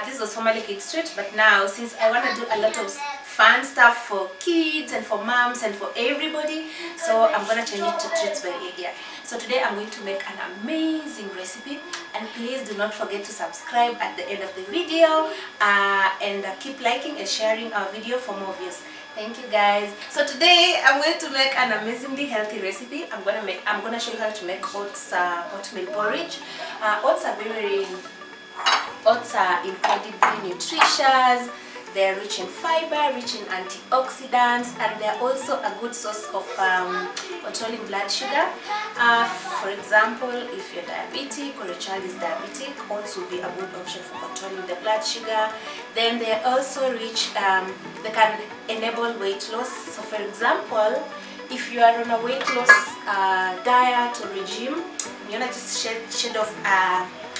This was formerly Kids Street, but now since I want to do a lot of fun stuff for kids and for moms and for everybody, so I'm going to change it to Treats by Lydia. So today I'm going to make an amazing recipe, and please do not forget to subscribe at the end of the video and keep liking and sharing our video for more views. Thank you guys. So today I'm going to make an amazingly healthy recipe. I'm gonna show you how to make oatmeal porridge. Oats are incredibly nutritious. They are rich in fiber, rich in antioxidants, and they are also a good source of controlling blood sugar. For example, if you're diabetic or your child is diabetic, oats will be a good option for controlling the blood sugar. Then they are also rich, they can enable weight loss. So for example, if you are on a weight loss diet or regime, you want to just shed off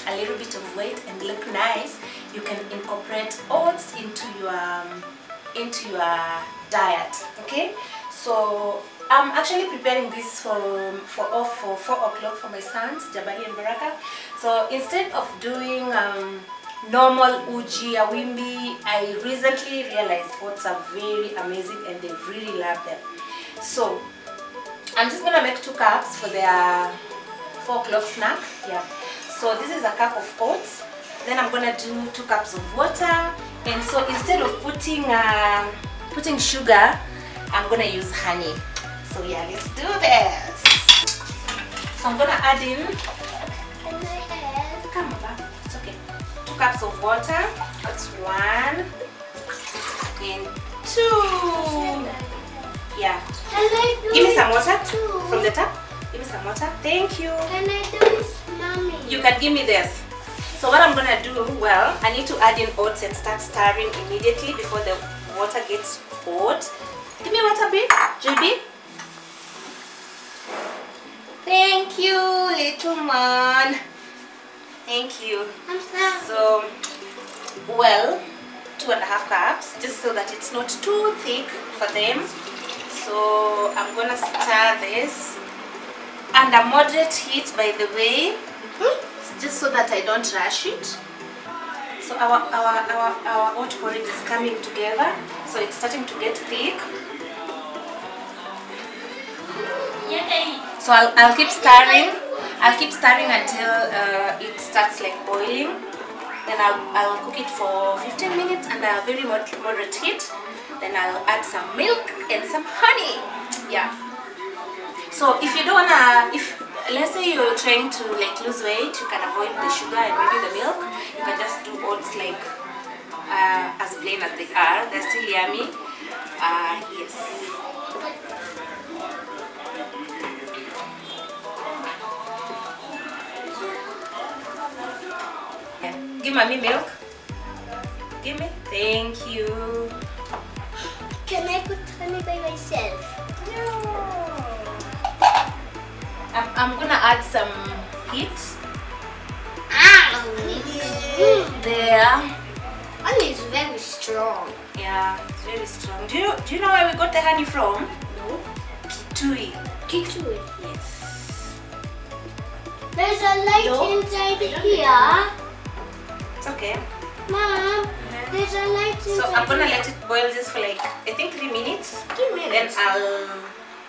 a little bit of weight and look nice, you can incorporate oats into your diet. Okay, so I'm actually preparing this for 4 o'clock for my sons Jabali and Baraka. So instead of doing normal uji or wimbi, I recently realized oats are very amazing and they really love them. So I'm just gonna make 2 cups for their 4 o'clock snack. Yeah. So this is a cup of oats. Then I'm gonna do 2 cups of water. And so instead of putting sugar, I'm gonna use honey. So yeah, let's do this. So I'm gonna add in. Come on, it's okay. 2 cups of water. That's 1 and 2. Yeah. Give me some water from the tap. Give me some water. Thank you. Can I do this, Mommy? You can give me this. So what I'm gonna do, well, I need to add in oats and start stirring immediately before the water gets hot. Give me water, babe. JB. Thank you, little man. Thank you. I'm sorry. So, well, 2.5 cups, just so that it's not too thick for them. So I'm gonna stir this under moderate heat, by the way, just so that I don't rush it. So our oat porridge is coming together, so it's starting to get thick. So I'll keep stirring. I'll keep stirring until it starts like boiling. Then I'll cook it for 15 minutes under a very moderate heat. Then I'll add some milk and some honey. Yeah. So if you don't wanna, let's say you're trying to like lose weight, you can avoid the sugar and maybe the milk. You can just do oats like as plain as they are. They're still yummy. Yes. Yeah. Give mommy milk. Give me. Thank you. Can I put honey by myself? No. I'm gonna add some heat. There. Honey is very strong. Yeah, it's very strong. Do you know where we got the honey from? No. Kitui. Kitui. Yes. There's a light inside here. It's okay. Mom, there's a light inside. So I'm gonna let it boil just for like, I think 3 minutes. 2 minutes. Then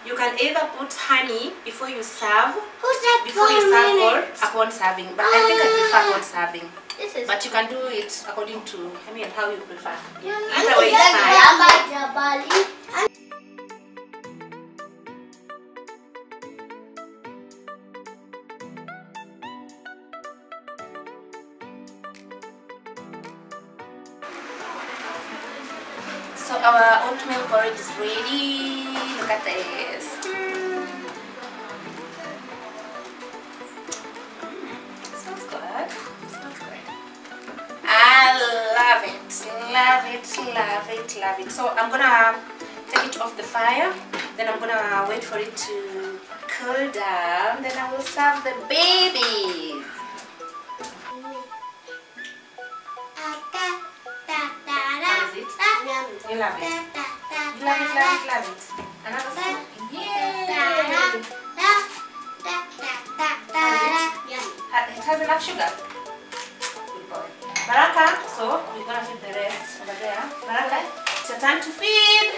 you can either put honey before you serve. Who's that? Before you serve or upon serving. But I think I prefer upon serving. But you can do it according to, how you prefer. Either way is fine. So our oatmeal porridge is ready. Look at this. Smells good. Smells good. I love it. Love it. Love it. Love it. So I'm gonna take it off the fire. Then I'm gonna wait for it to cool down. Then I will serve the babies. You love it. You love it, love it, love it. Another spoon. Yay! It has enough sugar. Good boy. Baraka, so we're gonna feed the rest over there. Baraka, it's your turn to feed.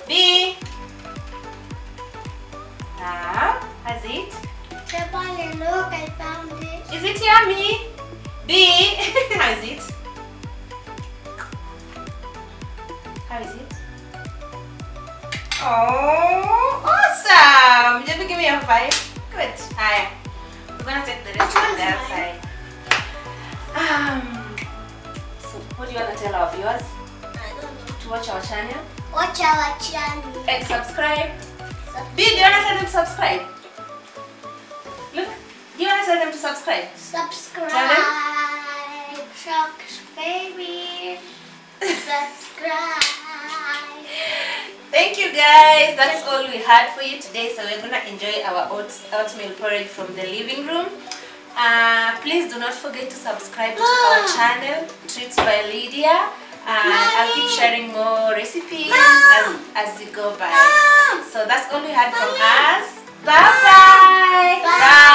B. Now, how's it? Jabali, look, I found it. Is it yummy? B. How is it? How is it? Oh, awesome! Just give me a 5. Good. Alright. We're gonna take the rest on the outside. So what do you want to tell our viewers? I don't know. To watch our channel? Watch our channel. And subscribe. B, do you want to tell them to subscribe? Look, do you want to tell them to subscribe? Subscribe. Tell them. Baby. Subscribe. Thank you guys. That's all we had for you today. So we're gonna enjoy our oatmeal porridge from the living room. Please do not forget to subscribe to our channel, Treats by Lydia. I'll keep sharing more recipes as we go by. So that's all we had from us. Bye-bye. Bye.